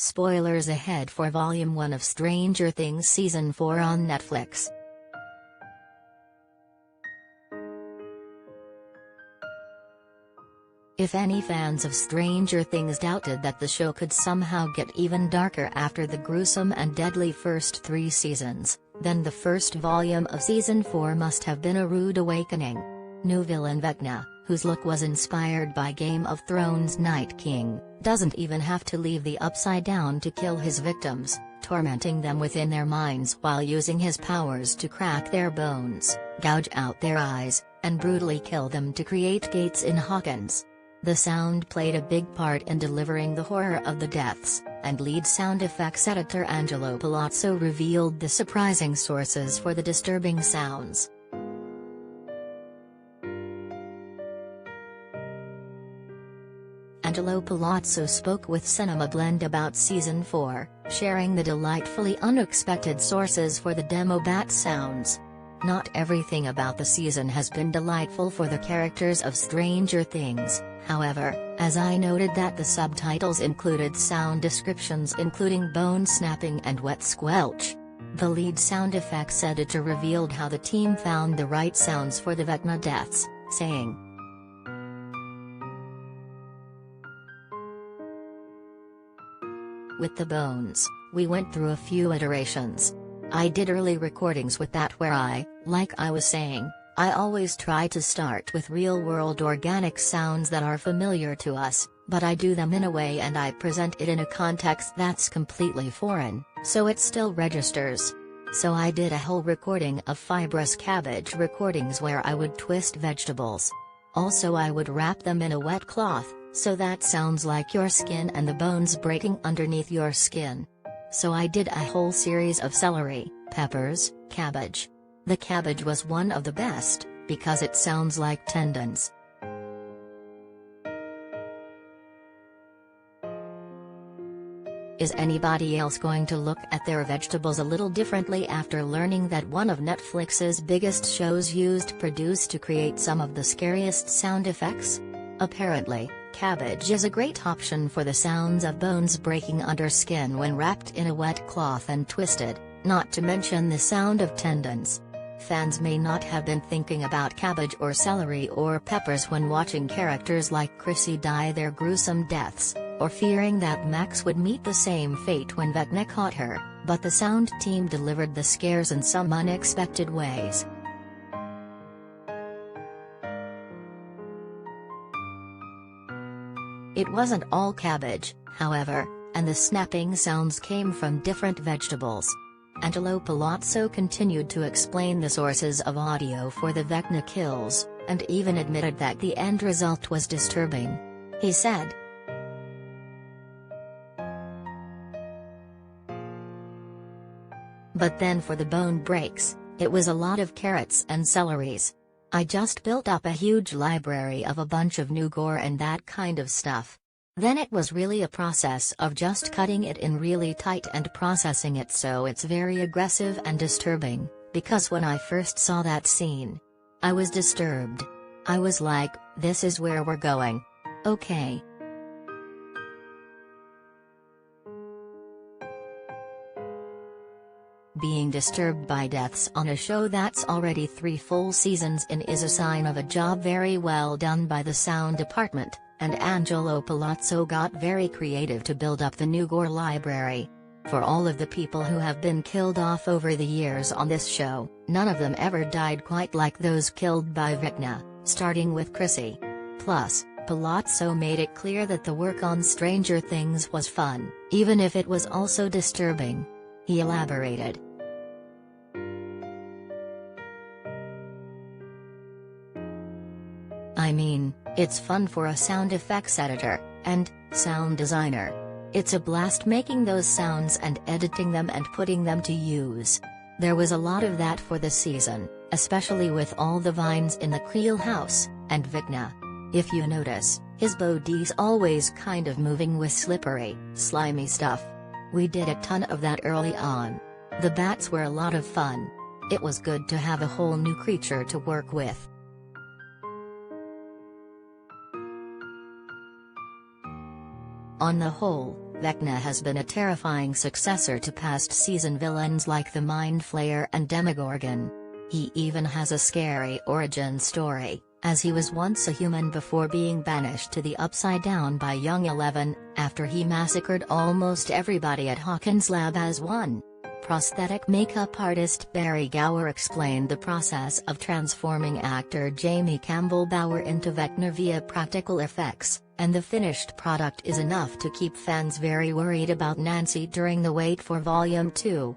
Spoilers ahead for Volume 1 of Stranger Things Season 4 on Netflix. If any fans of Stranger Things doubted that the show could somehow get even darker after the gruesome and deadly first 3 seasons, then the first volume of Season 4 must have been a rude awakening. New villain Vecna, whose look was inspired by Game of Thrones Night King, doesn't even have to leave the Upside Down to kill his victims, tormenting them within their minds while using his powers to crack their bones, gouge out their eyes, and brutally kill them to create gates in Hawkins. The sound played a big part in delivering the horror of the deaths, and lead sound effects editor Angelo Palazzo revealed the surprising sources for the disturbing sounds. Angelo Palazzo spoke with Cinema Blend about Season 4, sharing the delightfully unexpected sources for the demo bat sounds. Not everything about the season has been delightful for the characters of Stranger Things, however, as I noted that the subtitles included sound descriptions including bone snapping and wet squelch. The lead sound effects editor revealed how the team found the right sounds for the Vecna deaths, saying, "With the bones, we went through a few iterations. I did early recordings with that where like I was saying, I always try to start with real-world organic sounds that are familiar to us, but I do them in a way and I present it in a context that's completely foreign, so it still registers. So I did a whole recording of fibrous cabbage recordings where I would twist vegetables. Also I would wrap them in a wet cloth, so that sounds like your skin and the bones breaking underneath your skin. So I did a whole series of celery, peppers, cabbage. The cabbage was one of the best, because it sounds like tendons." Is anybody else going to look at their vegetables a little differently after learning that one of Netflix's biggest shows used Produce to create some of the scariest sound effects? Apparently, cabbage is a great option for the sounds of bones breaking under skin when wrapped in a wet cloth and twisted, not to mention the sound of tendons. Fans may not have been thinking about cabbage or celery or peppers when watching characters like Chrissy die their gruesome deaths, or fearing that Max would meet the same fate when Vecna caught her, but the sound team delivered the scares in some unexpected ways. It wasn't all cabbage, however, and the snapping sounds came from different vegetables. Angelo Palazzo continued to explain the sources of audio for the Vecna kills, and even admitted that the end result was disturbing. He said, "But then for the bone breaks, it was a lot of carrots and celeries. I just built up a huge library of a bunch of new gore and that kind of stuff. Then it was really a process of just cutting it in really tight and processing it, so it's very aggressive and disturbing, because when I first saw that scene, I was disturbed. I was like, this is where we're going. Okay." Being disturbed by deaths on a show that's already 3 full seasons in is a sign of a job very well done by the sound department, and Angelo Palazzo got very creative to build up the new Gore Library. For all of the people who have been killed off over the years on this show, none of them ever died quite like those killed by Vecna, starting with Chrissy. Plus, Palazzo made it clear that the work on Stranger Things was fun, even if it was also disturbing. He elaborated, "I mean, it's fun for a sound effects editor, and sound designer. It's a blast making those sounds and editing them and putting them to use. There was a lot of that for the season, especially with all the vines in the Creel house, and Vecna. If you notice, his body's always kind of moving with slippery, slimy stuff. We did a ton of that early on. The bats were a lot of fun. It was good to have a whole new creature to work with." On the whole, Vecna has been a terrifying successor to past season villains like the Mind Flayer and Demogorgon. He even has a scary origin story, as he was once a human before being banished to the Upside Down by young Eleven, after he massacred almost everybody at Hawkins' lab as one. Prosthetic makeup artist Barry Gower explained the process of transforming actor Jamie Campbell Bower into Vecna via practical effects, and the finished product is enough to keep fans very worried about Nancy during the wait for Volume 2.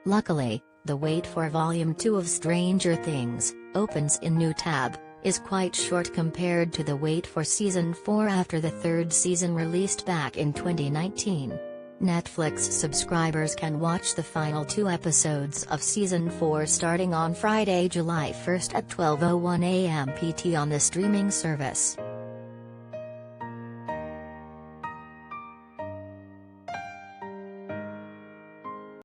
Luckily, the wait for Volume 2 of Stranger Things opens in new tab, is quite short compared to the wait for Season 4 after the third season released back in 2019. Netflix subscribers can watch the final 2 episodes of Season 4 starting on Friday, July 1 at 12:01 a.m. PT on the streaming service.